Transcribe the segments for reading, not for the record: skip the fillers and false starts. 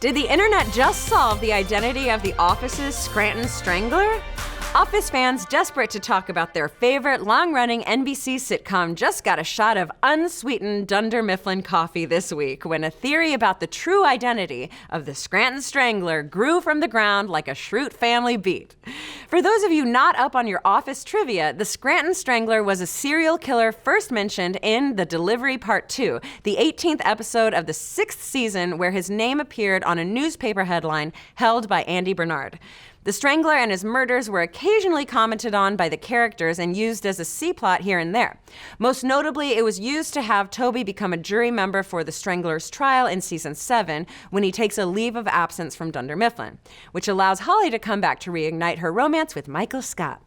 Did the internet just solve the identity of the Office's Scranton Strangler? Office fans desperate to talk about their favorite long-running NBC sitcom just got a shot of unsweetened Dunder Mifflin coffee this week when a theory about the true identity of the Scranton Strangler grew from the ground like a Schrute family beet. For those of you not up on your Office trivia, the Scranton Strangler was a serial killer first mentioned in The Delivery Part 2, the 18th episode of the 6th season where his name appeared on a newspaper headline held by Andy Bernard. The Strangler and his murders were occasionally commented on by the characters and used as a C-plot here and there. Most notably, it was used to have Toby become a jury member for the Strangler's trial in season 7 when he takes a leave of absence from Dunder Mifflin, which allows Holly to come back to reignite her romance with Michael Scott.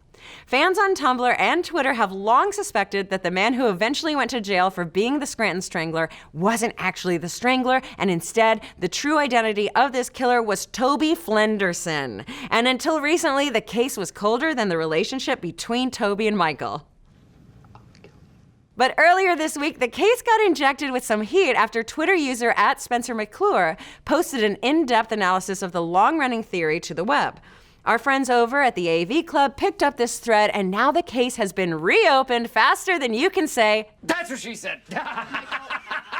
Fans on Tumblr and Twitter have long suspected that the man who eventually went to jail for being the Scranton Strangler wasn't actually the Strangler, and instead, the true identity of this killer was Toby Flenderson. And until recently, the case was colder than the relationship between Toby and Michael. But earlier this week, the case got injected with some heat after Twitter user @SpencerMcClure posted an in-depth analysis of the long-running theory to the web. Our friends over at the AV Club picked up this thread, and now the case has been reopened faster than you can say, "That's what she said."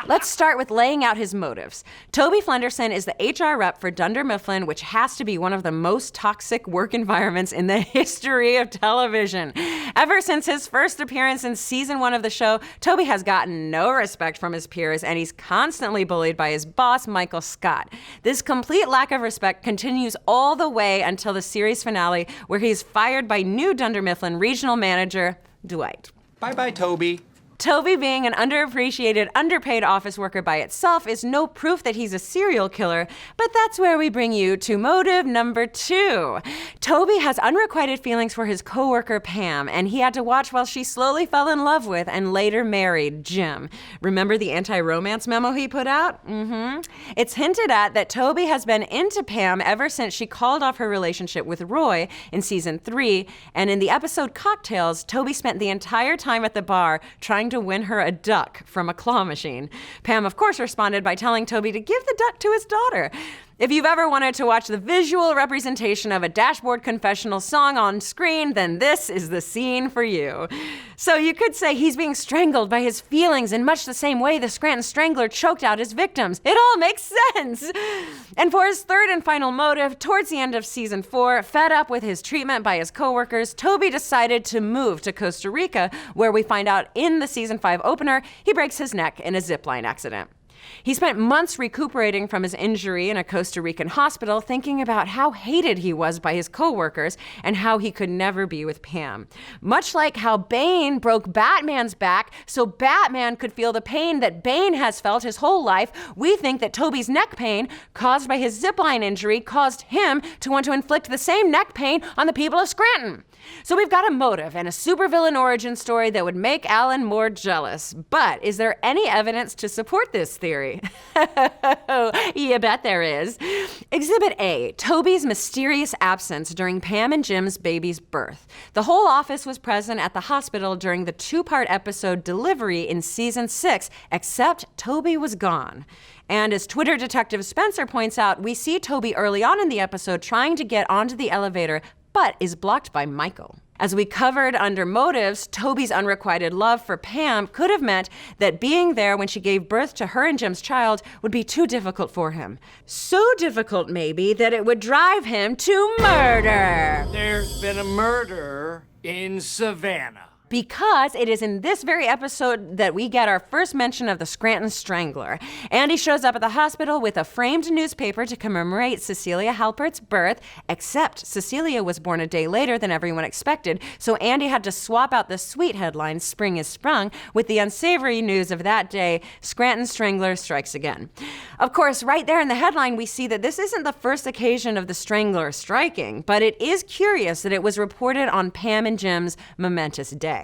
Let's start with laying out his motives. Toby Flenderson is the HR rep for Dunder Mifflin, which has to be one of the most toxic work environments in the history of television. Ever since his first appearance in season 1 of the show, Toby has gotten no respect from his peers, and he's constantly bullied by his boss, Michael Scott. This complete lack of respect continues all the way until the series finale, where he's fired by new Dunder Mifflin regional manager, Dwight. Bye-bye, Toby. Toby being an underappreciated, underpaid office worker by itself is no proof that he's a serial killer, but that's where we bring you to motive number 2. Toby has unrequited feelings for his coworker Pam, and he had to watch while she slowly fell in love with and later married Jim. Remember the anti-romance memo he put out? It's hinted at that Toby has been into Pam ever since she called off her relationship with Roy in season 3, and in the episode Cocktails, Toby spent the entire time at the bar trying to win her a duck from a claw machine. Pam, of course, responded by telling Toby to give the duck to his daughter. If you've ever wanted to watch the visual representation of a dashboard confessional song on screen, then this is the scene for you. So you could say he's being strangled by his feelings in much the same way the Scranton Strangler choked out his victims. It all makes sense. And for his third and final motive, towards the end of season 4, fed up with his treatment by his coworkers, Toby decided to move to Costa Rica, where we find out in the season 5 opener, he breaks his neck in a zipline accident. He spent months recuperating from his injury in a Costa Rican hospital, thinking about how hated he was by his coworkers and how he could never be with Pam. Much like how Bane broke Batman's back so Batman could feel the pain that Bane has felt his whole life, we think that Toby's neck pain caused by his zipline injury caused him to want to inflict the same neck pain on the people of Scranton. So we've got a motive and a supervillain origin story that would make Alan Moore jealous. But is there any evidence to support this theory? You bet there is. Exhibit A, Toby's mysterious absence during Pam and Jim's baby's birth. The whole office was present at the hospital during the 2-part episode Delivery in season 6, except Toby was gone. And as Twitter detective Spencer points out, we see Toby early on in the episode trying to get onto the elevator, but is blocked by Michael. As we covered under motives, Toby's unrequited love for Pam could have meant that being there when she gave birth to her and Jim's child would be too difficult for him. So difficult, maybe, that it would drive him to murder. There's been a murder in Savannah. Because it is in this very episode that we get our first mention of the Scranton Strangler. Andy shows up at the hospital with a framed newspaper to commemorate Cecilia Halpert's birth, except Cecilia was born a day later than everyone expected, so Andy had to swap out the sweet headline, Spring is Sprung, with the unsavory news of that day, Scranton Strangler strikes again. Of course, right there in the headline, we see that this isn't the first occasion of the Strangler striking, but it is curious that it was reported on Pam and Jim's momentous day.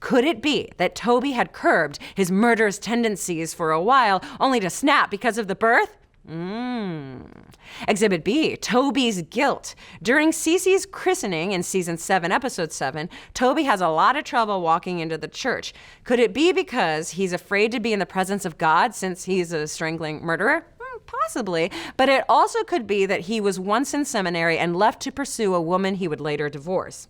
Could it be that Toby had curbed his murderous tendencies for a while, only to snap because of the birth? Exhibit B, Toby's guilt. During Cece's christening in season 7, episode 7, Toby has a lot of trouble walking into the church. Could it be because he's afraid to be in the presence of God since he's a strangling murderer? Possibly, but it also could be that he was once in seminary and left to pursue a woman he would later divorce.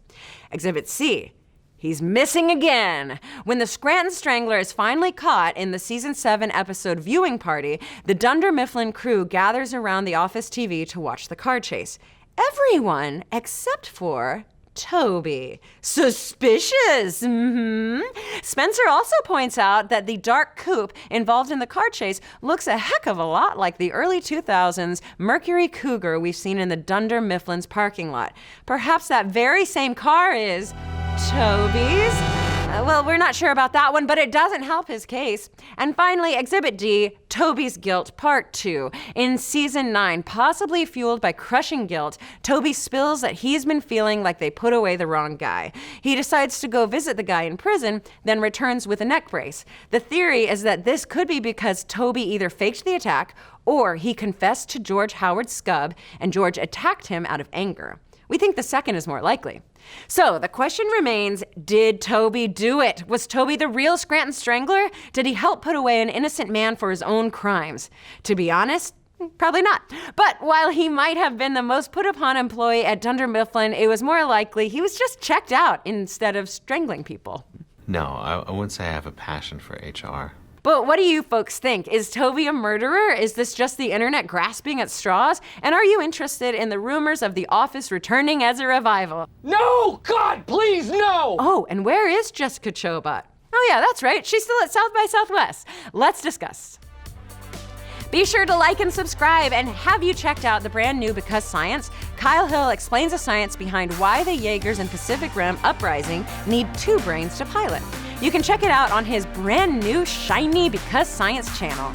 Exhibit C. He's missing again. When the Scranton Strangler is finally caught in the season 7 episode viewing party, the Dunder Mifflin crew gathers around the office TV to watch the car chase. Everyone except for Toby. Suspicious. Spencer also points out that the dark coupe involved in the car chase looks a heck of a lot like the early 2000s Mercury Cougar we've seen in the Dunder Mifflin's parking lot. Perhaps that very same car is Toby's? Well, we're not sure about that one, but it doesn't help his case. And finally, Exhibit D, Toby's Guilt Part 2. In Season 9, possibly fueled by crushing guilt, Toby spills that he's been feeling like they put away the wrong guy. He decides to go visit the guy in prison, then returns with a neck brace. The theory is that this could be because Toby either faked the attack or he confessed to George Howard Scub and George attacked him out of anger. We think the second is more likely. So the question remains, did Toby do it? Was Toby the real Scranton Strangler? Did he help put away an innocent man for his own crimes? To be honest, probably not. But while he might have been the most put-upon employee at Dunder Mifflin, it was more likely he was just checked out instead of strangling people. No, I wouldn't say I have a passion for HR. But what do you folks think? Is Toby a murderer? Is this just the internet grasping at straws? And are you interested in the rumors of The Office returning as a revival? No! God, please, no! Oh, and where is Jessica Chobot? Oh yeah, that's right. She's still at South by Southwest. Let's discuss. Be sure to like and subscribe, and have you checked out the brand new Because Science? Kyle Hill explains the science behind why the Jaegers in Pacific Rim Uprising need 2 brains to pilot. You can check it out on his brand new shiny Because Science channel.